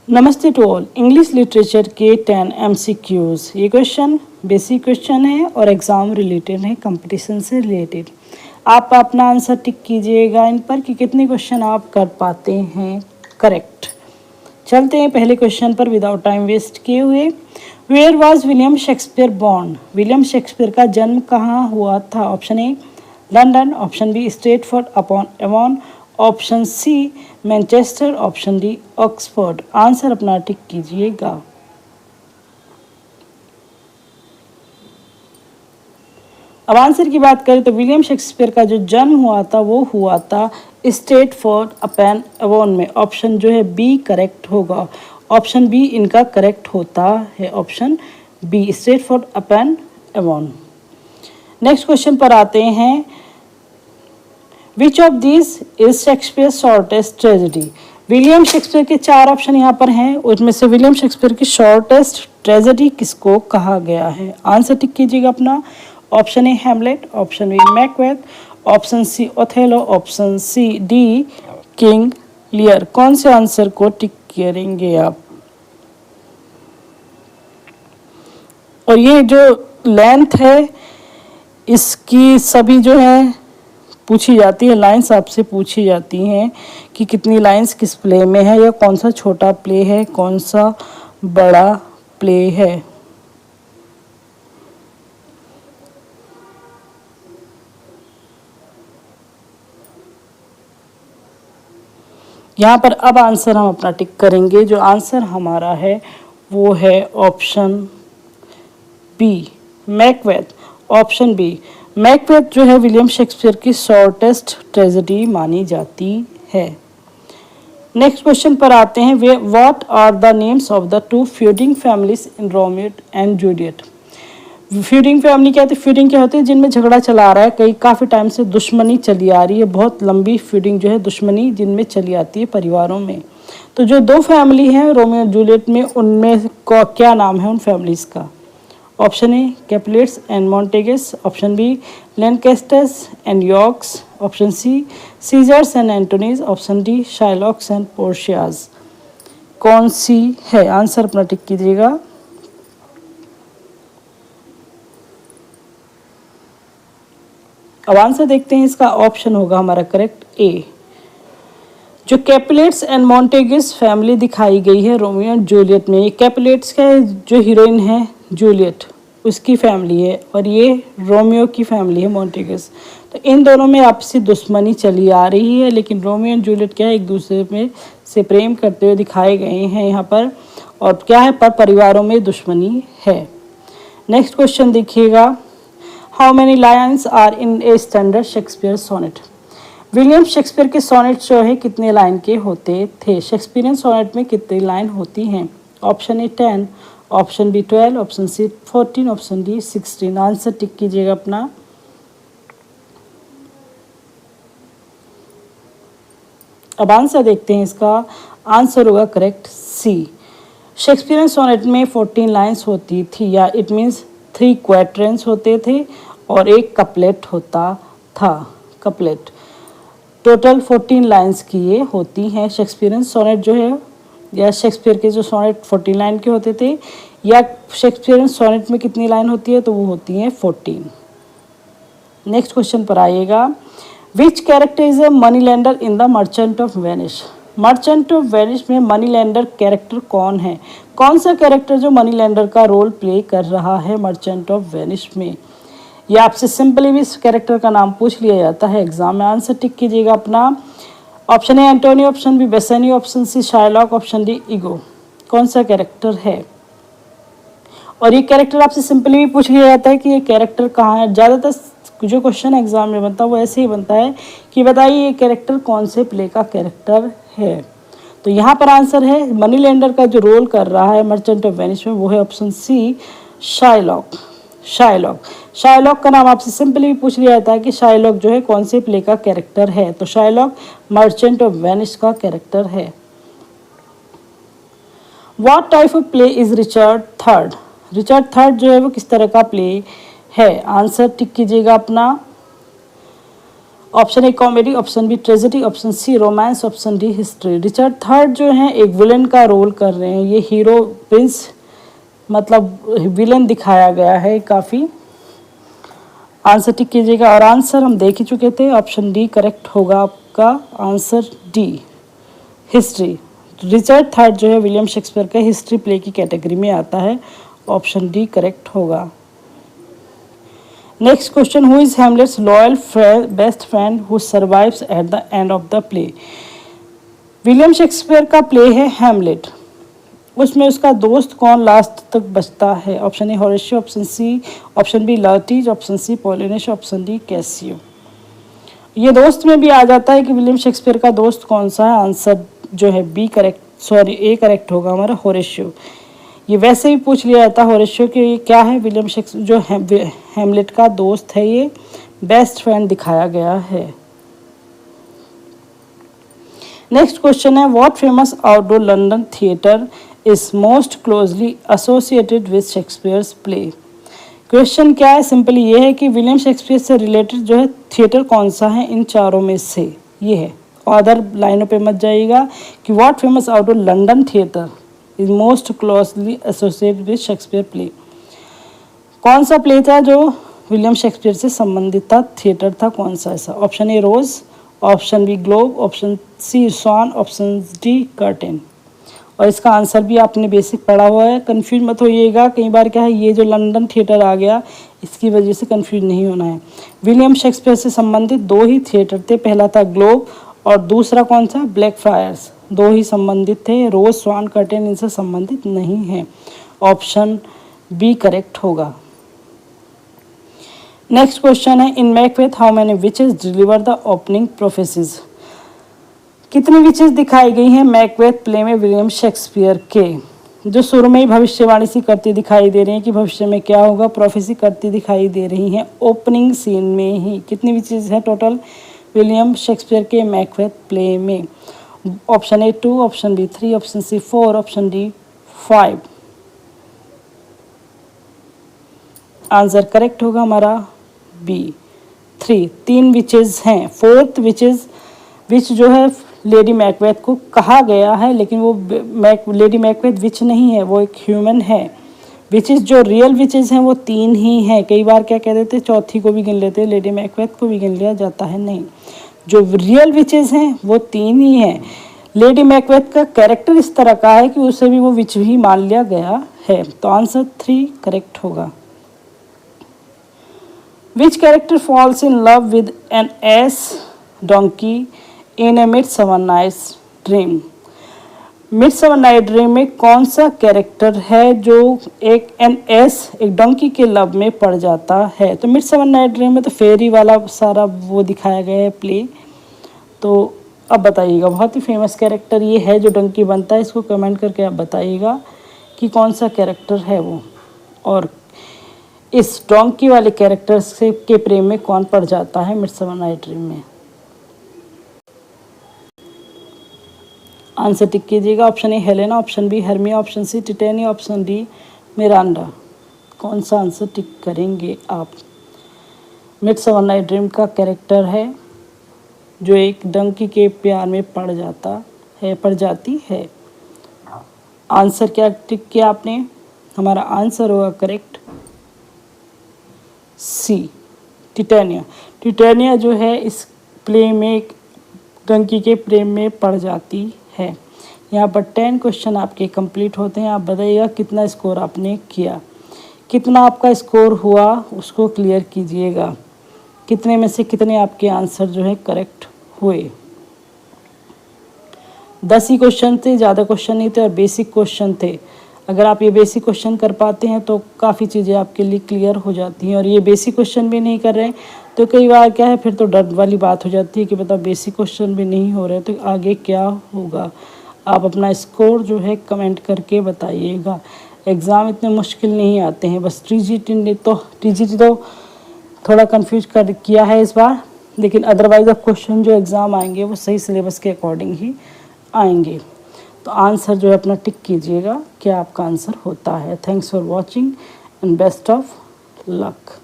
नमस्ते to all. English literature के 10 MCQs। ये क्वेश्चन बेसिक क्वेश्चन है और एग्ज़ाम रिलेटेड है, कंपटीशन से रिलेटेड। आप अपना आंसर टिक कीजिएगा इन पर कि कितने क्वेश्चन आप कर पाते हैं करेक्ट। चलते हैं पहले क्वेश्चन पर विदाउट टाइम वेस्ट किए हुए। Where was William Shakespeare born? William Shakespeare का जन्म कहाँ हुआ था? Option A London, option B Stratford upon Avon, option C Manchester, option D Oxford. Answer अपना टिक कीजिएगा। अब आंसर की बात करें तो विलियम शेक्सपियर का जो जन्म हुआ था वो हुआ था स्ट्रेटफोर्ड अपॉन एवॉन में। ऑप्शन जो है बी करेक्ट होगा। ऑप्शन बी इनका करेक्ट होता है, option B Stratford upon Avon. Next question पर आते हैं। Which of this is Shakespeare shortest tragedy? William Shakespeare के 4 ऑप्शन यहाँ पर हैं, उसमें से विलियम शेक्सपियर की शॉर्टेस्ट ट्रेजेडी किसको कहा गया है? आंसर टिक कीजिएगा अपना। Option A Hamlet, option B Macbeth, option C Othello, option C D King Lear. कौन से आंसर को टिक करेंगे आप? और ये जो लेंथ है इसकी सभी जो है पूछी जाती है, लाइंस आपसे पूछी जाती हैं कि कितनी लाइंस किस प्ले में है, या कौन सा छोटा प्ले है, कौन सा बड़ा प्ले है। यहाँ पर अब आंसर हम अपना टिक करेंगे। जो आंसर हमारा है वो है option B Macbeth. Option B Macbeth जो है विलियम शेक्सपियर की शॉर्टेस्ट ट्रेजेडी मानी जाती है। नेक्स्ट क्वेश्चन पर आते हैं। What are the names of the 2 feuding families in Romeo and Juliet? Feuding family क्या होती है? फ्यूडिंग क्या होती है? जिनमें झगड़ा चला आ रहा है, काफ़ी टाइम से दुश्मनी चली आ रही है, बहुत लंबी फ्यूडिंग जो है दुश्मनी जिनमें चली आती है परिवारों में। तो जो 2 फैमिली हैं रोमियो जूलियट में, उनमें क्या नाम है उन फैमिलीज़ का? Option A Capulets and Montagues, option B Lancasters and Yorks, option C Caesars and Antonys, option D Shylocks and Portias. कौन सी है? आंसर अपना टिक कीजिएगा। अब आंसर देखते हैं। इसका ऑप्शन होगा हमारा करेक्ट ए। जो कैपुलेट्स एंड मॉन्टेगस फैमिली दिखाई गई है रोमियो एंड जूलियट में, ये कैपुलेट्स का जो हीरोइन है जूलियट उसकी फैमिली है, और ये रोमियो की फैमिली है मॉन्टेगस। तो इन दोनों में आपसी दुश्मनी चली आ रही है, लेकिन रोमियो एंड जूलियट क्या है, एक दूसरे में से प्रेम करते हुए दिखाए गए हैं यहाँ पर। और क्या है, पर परिवारों में दुश्मनी है। नेक्स्ट क्वेश्चन देखिएगा। How many lines are in a standard Shakespeare sonnet? William Shakespeare के सोनेट जो है कितने लाइन के होते थे? शेक्सपियरियन सोनेट में कितनी लाइन होती हैं? Option A 10, option B 12, option C 14, option D 16। Answer tick कीजिएगा अपना। अब आंसर देखते हैं। इसका आंसर होगा करेक्ट सी। शेक्सपियरियन सोनेट में 14 लाइन्स होती थी, या इट मीन्स 3 क्वाट्रेंस होते थे और एक कपलेट होता था। कपलेट टोटल 14 लाइन्स की ये होती हैं। शेक्सपियरियन सोनेट जो है, या शेक्सपियर के जो सोनेट 14 लाइन के होते थे, या शेक्सपियरियन सोनेट में कितनी लाइन होती है, तो वो होती हैं 14। नेक्स्ट क्वेश्चन पर आइएगा। विच character is a money lender in the merchant of Venice? Merchant of Venice में मनी लेंडर कैरेक्टर कौन है? कौन सा कैरेक्टर जो मनी लेंडर का रोल प्ले कर रहा है मर्चेंट ऑफ वेनिस में? ये आपसे सिंपली भी इस कैरेक्टर का नाम पूछ लिया जाता है एग्जाम में। आंसर टिक कीजिएगा अपना। Option A Antony, option B Bassanio, option C Shylock, option D Iago. कौन सा कैरेक्टर है? और ये कैरेक्टर आपसे सिंपली भी पूछ लिया जाता है कि ये कैरेक्टर कहाँ है। ज़्यादातर जो क्वेश्चन एग्जाम में बनता है वो ऐसे ही बनता है कि बताइए ये कैरेक्टर कौन से प्ले का कैरेक्टर है। तो यहाँ पर आंसर है मनी लेंडर का जो रोल कर रहा है मर्चेंट ऑफ वेनिस में, वो है ऑप्शन सी शाइलॉक। शाइलॉक का नाम आपसे सिंपली भी पूछ लिया जाता है कि शाइलॉक जो है कौन से प्ले का कैरेक्टर है, तो शाइलॉक मर्चेंट ऑफ वेनिस का कैरेक्टर है। What type of play is Richard third? Richard third जो है वो किस तरह का प्ले है? आंसर टिक कीजिएगा अपना। Option A comedy, option B tragedy, option C romance, option D history. Richard third जो है एक विलन का रोल कर रहे हैं, ये हीरो प्रिंस मतलब विलन दिखाया गया है काफ़ी। आंसर टिक कीजिएगा और आंसर हम देख ही चुके थे, ऑप्शन डी करेक्ट होगा आपका answer D history. Richard third जो है विलियम शेक्सपियर का हिस्ट्री प्ले की कैटेगरी में आता है, ऑप्शन डी करेक्ट होगा। Next question, who is Hamlet's loyal best friend who survives at the end of the play. William Shakespeare का play है हैमलेट, उसमें उसका दोस्त कौन लास्ट तक बचता है। Option A Horatio, option C, option B Laertes, option C Polonius, option D Cassio. ये दोस्त में भी आ जाता है कि विलियम शेक्सपियर का दोस्त कौन सा है, आंसर जो है B correct, sorry A correct होगा हमारा होरेशियो। ये वैसे भी पूछ लिया जाता है होरेशियो कि ये क्या है, विलियम शेक्सपियर जो हैमलेट का दोस्त है, ये बेस्ट फ्रेंड दिखाया गया है। नेक्स्ट क्वेश्चन है, what famous outdoor London theatre is most closely associated with Shakespeare's play. Question क्या है, सिंपली ये है कि विलियम शेक्सपियर से रिलेटेड जो है थिएटर कौन सा है इन चारों में से, ये है। अदर लाइनों पे मत जाइएगा कि what famous outdoor London theatre is most closely associated with Shakespeare play. कौन सा प्ले था जो विलियम शेक्सपियर से संबंधित था, थिएटर था कौन सा ऐसा। Option A rose, option B Globe, option C Swan, option D Curtain. और इसका आंसर भी आपने बेसिक पढ़ा हुआ है, कंफ्यूज मत होइएगा। कई बार क्या है, ये जो लंदन थिएटर आ गया इसकी वजह से कंफ्यूज नहीं होना है। विलियम शेक्सपियर से संबंधित दो ही थिएटर थे, पहला था ग्लोब और दूसरा कौन सा ब्लैक फ्रायर्स, दो ही संबंधित थे। रोज, स्वान, कर्टेन इनसे संबंधित नहीं है, ऑप्शन बी करेक्ट होगा। नेक्स्ट क्वेश्चन है, इन Macbeth how many witches deliver the opening prophecies. कितनी विचेस दिखाई गई हैं मैकबेथ प्ले में विलियम शेक्सपियर के, जो शुरू में ही भविष्यवाणी सी करती दिखाई दे रही हैं कि भविष्य में क्या होगा, प्रोफेसी करती दिखाई दे रही हैं ओपनिंग सीन में ही। कितनी विचेस है टोटल विलियम शेक्सपियर के मैकबेथ प्ले में। Option A 2, option B 3, option C 4, option D 5। Answer correct होगा हमारा बी 3, 3 विचेस हैं। फोर्थ विच जो है लेडी मैकबेथ को कहा गया है, लेकिन वो लेडी मैकबेथ विच नहीं है, वो एक ह्यूमन है। विचेस जो रियल विचेस हैं वो 3 ही हैं। कई बार क्या कह देते, चौथी को भी गिन लेते, लेडी मैकबेथ को भी गिन लिया जाता है, नहीं, जो रियल विचेस हैं वो 3 ही हैं। लेडी मैकबेथ का कैरेक्टर इस तरह का है कि उसे भी वो विच ही मान लिया गया है, तो आंसर 3 करेक्ट होगा। Which character falls in love with an ass donkey in a Midsummer Night's Dream. Midsummer Night Dream में कौन सा कैरेक्टर है जो एक डोंकी के लव में पड़ जाता है। तो मिडसमर नाइट ड्रीम में तो फेरी वाला सारा वो दिखाया गया है प्ले। तो अब बताइएगा, बहुत ही फेमस कैरेक्टर ये है जो डोंकी बनता है, इसको कमेंट करके आप बताइएगा कि कौन सा कैरेक्टर है वो, और इस डोंकी वाले कैरेक्टर से के प्रेम में कौन पड़ जाता है मिडसमर नाइट ड्रीम में। आंसर टिक कीजिएगा। Option A Helena, option B Hermia, option C Titania, option D Miranda. कौन सा आंसर टिक करेंगे आप। मिडसमर नाइट ड्रीम का कैरेक्टर है जो एक डंकी के प्यार में पड़ जाती है। आंसर क्या टिक किया आपने, हमारा आंसर होगा करेक्ट सी टिटेनिया। टिटेनिया जो है इस प्ले में एक डंकी के प्रेम में पड़ जाती है। यहाँ पर 10 क्वेश्चन आपके कंप्लीट होते हैं। आप बताइएगा कितना स्कोर आपने किया, कितना आपका स्कोर हुआ उसको क्लियर कीजिएगा। कितने में से कितने आपके आंसर जो है करेक्ट हुए। 10 ही क्वेश्चन थे, ज़्यादा क्वेश्चन नहीं थे और बेसिक क्वेश्चन थे। अगर आप ये बेसिक क्वेश्चन कर पाते हैं तो काफ़ी चीज़ें आपके लिए क्लियर हो जाती हैं। और ये बेसिक क्वेश्चन भी नहीं कर रहे हैं तो कई बार क्या है, फिर तो डर वाली बात हो जाती है कि मतलब बेसिक क्वेश्चन भी नहीं हो रहे तो आगे क्या होगा। आप अपना स्कोर जो है कमेंट करके बताइएगा। एग्ज़ाम इतने मुश्किल नहीं आते हैं, बस टीजीटी तो थोड़ा कंफ्यूज किया है इस बार, लेकिन अदरवाइज अब क्वेश्चन जो एग्ज़ाम आएंगे वो सही सिलेबस के अकॉर्डिंग ही आएंगे। तो आंसर जो है अपना टिक कीजिएगा क्या आपका आंसर होता है। Thanks for watching and best of luck.